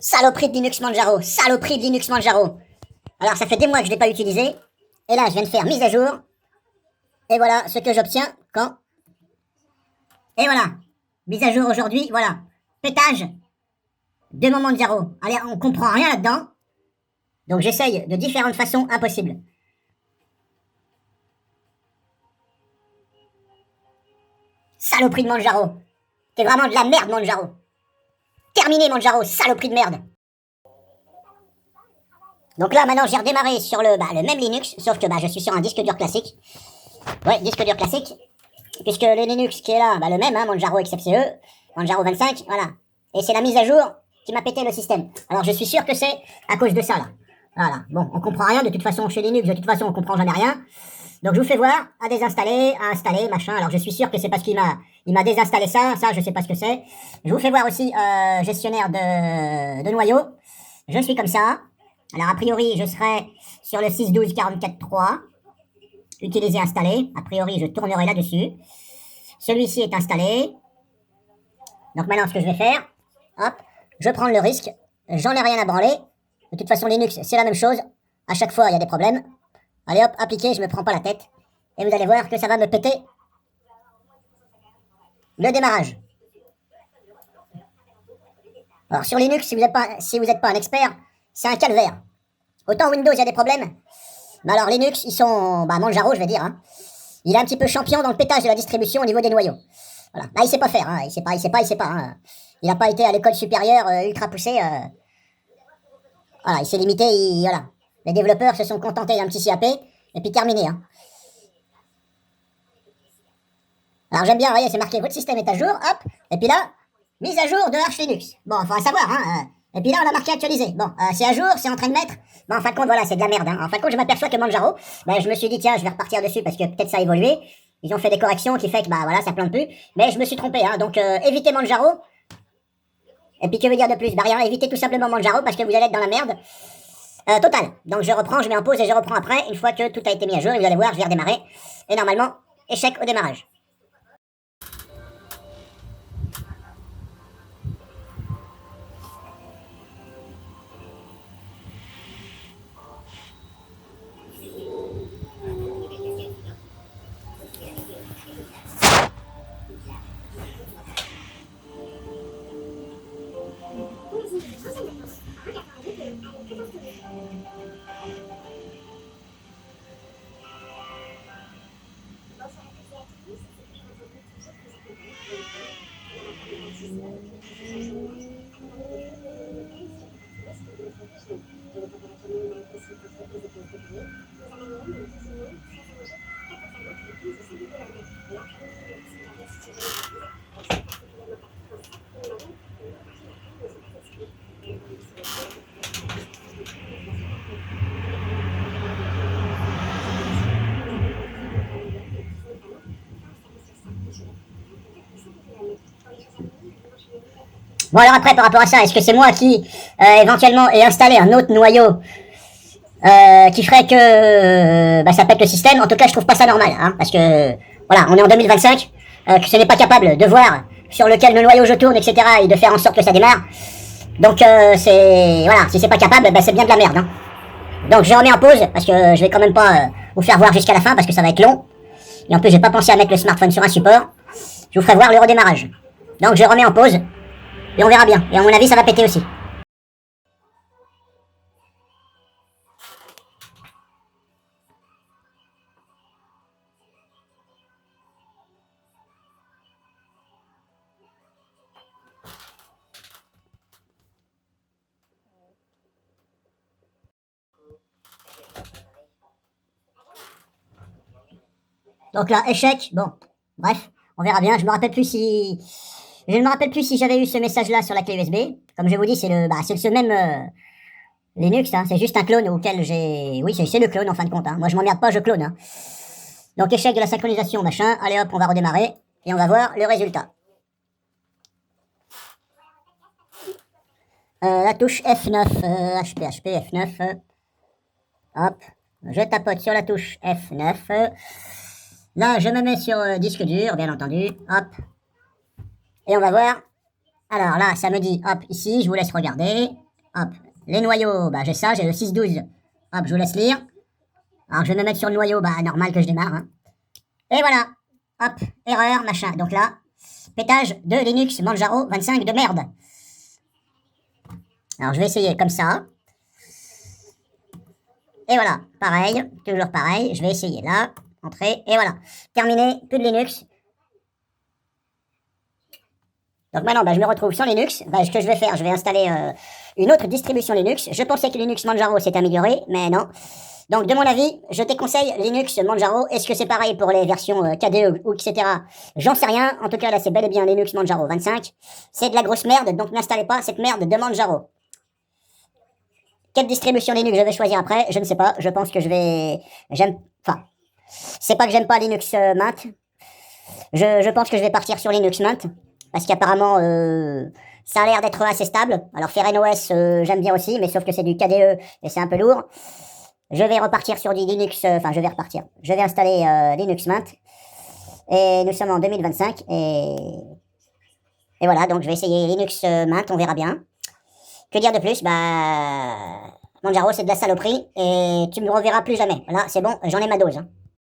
Saloperie de Linux Manjaro, saloperie de Linux Manjaro. Alors ça fait des mois que je ne l'ai pas utilisé. Et là je viens de faire mise à jour. Et voilà ce que j'obtiens quand... Et voilà, mise à jour aujourd'hui, voilà. Pétage de mon Manjaro. Allez, on comprend rien là-dedans. Donc j'essaye de différentes façons impossibles. Saloperie de Manjaro. T'es vraiment de la merde, Manjaro. Terminé, Manjaro, saloperie de merde. Donc là, maintenant, j'ai redémarré sur le même Linux, sauf que je suis sur un disque dur classique. Ouais, disque dur classique. Puisque le Linux qui est là, le même, hein, Manjaro XFCE, Manjaro 25, voilà. Et c'est la mise à jour qui m'a pété le système. Alors je suis sûr que c'est à cause de ça, là. Voilà. Bon, on comprend rien, de toute façon, chez Linux, de toute façon, on comprend jamais rien. Donc je vous fais voir, à désinstaller, à installer, machin. Alors je suis sûr que c'est parce qu'il m'a désinstallé ça, je sais pas ce que c'est. Je vous fais voir aussi, gestionnaire de noyaux. Je suis comme ça. Alors a priori, je serai sur le 6.12.44.3. Utiliser, installer. A priori, je tournerai là-dessus. Celui-ci est installé. Donc maintenant, ce que je vais faire, hop, je prends le risque. J'en ai rien à branler. De toute façon, Linux, c'est la même chose. À chaque fois, il y a des problèmes. Allez hop, appliquer, je me prends pas la tête. Et vous allez voir que ça va me péter le démarrage. Alors sur Linux, si vous n'êtes pas un expert, c'est un calvaire. Autant Windows, il y a des problèmes. Mais alors Linux, ils sont... Manjaro, je vais dire. Hein. Il est un petit peu champion dans le pétage de la distribution au niveau des noyaux. Voilà. Là, il sait pas faire. Hein. Il sait pas. Hein. Il n'a pas été à l'école supérieure ultra poussée. Voilà, il s'est limité. Voilà. Les développeurs se sont contentés d'un petit CAP. Et puis terminé. Hein. Alors j'aime bien, vous voyez, c'est marqué votre système est à jour. Hop. Et puis là, mise à jour de Arch Linux. Bon, il faudra savoir. Hein. Et puis là, on a marqué actualisé. Bon, c'est à jour, c'est en train de mettre. En fin de compte, voilà, c'est de la merde. Hein. En fin de compte, je m'aperçois que Manjaro, je me suis dit, tiens, je vais repartir dessus parce que peut-être ça a évolué. Ils ont fait des corrections qui fait que, voilà, ça plante plus. Mais je me suis trompé, hein. Donc, évitez Manjaro. Et puis, que veut dire de plus? Rien, évitez tout simplement Manjaro parce que vous allez être dans la merde. Total. Donc, je reprends, je mets en pause et je reprends après. Une fois que tout a été mis à jour, et vous allez voir, je vais redémarrer. Et normalement, échec au démarrage. Bon alors après par rapport à ça, est-ce que c'est moi qui éventuellement ai installé un autre noyau qui ferait que ça pète le système? En tout cas je trouve pas ça normal, hein, parce que voilà, on est en 2025, que ce n'est pas capable de voir sur lequel le noyau je tourne, etc. et de faire en sorte que ça démarre. Donc c'est... Voilà, si c'est pas capable, c'est bien de la merde. Hein. Donc je remets en pause, parce que je vais quand même pas vous faire voir jusqu'à la fin, parce que ça va être long. Et en plus j'ai pas pensé à mettre le smartphone sur un support. Je vous ferai voir le redémarrage. Donc je remets en pause. Et on verra bien. Et à mon avis, ça va péter aussi. Donc là, échec. Bon, bref, on verra bien. Je ne me rappelle plus si j'avais eu ce message-là sur la clé USB. Comme je vous dis, c'est ce même Linux. Hein. C'est juste un clone auquel j'ai... Oui, c'est le clone en fin de compte. Hein. Moi, je m'emmerde pas, je clone. Hein. Donc échec de la synchronisation, machin. Allez hop, on va redémarrer. Et on va voir le résultat. La touche F9. HP F9. Hop. Je tapote sur la touche F9. Là, je me mets sur disque dur, bien entendu. Hop. Et on va voir. Alors là, ça me dit, hop, ici, je vous laisse regarder. Hop, les noyaux, bah j'ai ça, j'ai le 612. Hop, je vous laisse lire. Alors je vais me mettre sur le noyau, bah normal que je démarre. Hein. Et voilà. Hop, erreur, machin. Donc là, pétage de Linux Manjaro 25 de merde. Alors je vais essayer comme ça. Et voilà, pareil, toujours pareil. Je vais essayer là, entrer, et voilà. Terminé, plus de Linux. Donc maintenant, bah, je me retrouve sans Linux. Bah, ce que je vais faire, je vais installer une autre distribution Linux. Je pensais que Linux Manjaro s'est amélioré, mais non. Donc de mon avis, je déconseille Linux Manjaro. Est-ce que c'est pareil pour les versions KDE ou etc. J'en sais rien. En tout cas, là, c'est bel et bien Linux Manjaro 25. C'est de la grosse merde, donc n'installez pas cette merde de Manjaro. Quelle distribution Linux je vais choisir après? Je ne sais pas. Je pense que je vais... Enfin, c'est pas que j'aime pas Linux Mint. Je pense que je vais partir sur Linux Mint. Parce qu'apparemment, ça a l'air d'être assez stable. Alors FerenOS, j'aime bien aussi, mais sauf que c'est du KDE et c'est un peu lourd. Je vais repartir sur du Linux... Enfin, je vais repartir. Je vais installer Linux Mint. Et nous sommes en 2025. Et voilà, donc je vais essayer Linux Mint, on verra bien. Que dire de plus? Bah... Manjaro, c'est de la saloperie. Et tu me reverras plus jamais. Voilà, c'est bon, j'en ai ma dose. Hein.